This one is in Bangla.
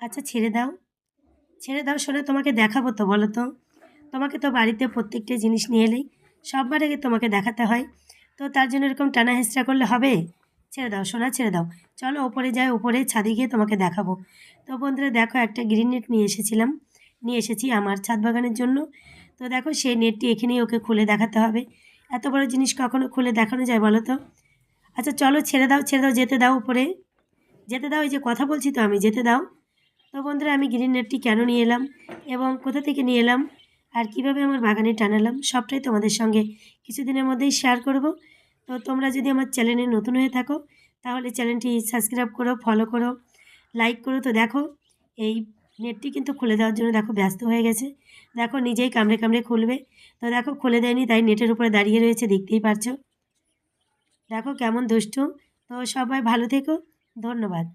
আচ্ছা ছেড়ে দাও শোনো তোমাকে দেখাবো তো বলো তো? তোমাকে তো বাড়িতে প্রত্যেকটা জিনিস নিয়ে এলেই সবার আগে তোমাকে দেখাতে হয়। তো তার জন্য এরকম টানা হেঁচড়া করলে হবে? ছেড়ে দাও সোনা ছেড়ে দাও। চলো ওপরে যাই, ওপরে ছাদে গিয়ে তোমাকে দেখাবো। তো বন্ধুরা দেখো একটা গ্রিন নেট নিয়ে এসেছি আমার ছাদ বাগানের জন্য। তো দেখো সেই নেটটি এখানেই ওকে খুলে দেখাতে হবে। এত বড় জিনিস কখনো খুলে দেখানো যায় বলো তো? আচ্ছা চলো ছেড়ে দাও যেতে দাও উপরে। যেতে দাও, এই যে কথা বলছি তো আমি, যেতে দাও। তো বন্ধুরা আমি গ্রিন নেটটি কেন নিয়ে এলাম এবং কোথা থেকে নিয়ে এলাম আর কীভাবে আমার বাগানে টানালাম সবটাই তোমাদের সঙ্গে কিছুদিনের মধ্যেই শেয়ার করব। তো তোমরা যদি আমার চ্যানেলে নতুন হয়ে থাকো তাহলে চ্যানেলটি সাবস্ক্রাইব করো, ফলো করো, লাইক করো। তো দেখো এই নেটটি কিন্তু খুলে দেওয়ার জন্য দেখো ব্যস্ত হয়ে গেছে। দেখো নিজেই কামড়ে কামড়ে খুলবে। তো দেখো খুলে দেয়নি, তাই নেটের উপরে দাঁড়িয়ে রয়েছে, দেখতেই পারছো। দেখো কেমন দুষ্টু। তো সবাই ভালো থেকো, ধন্যবাদ।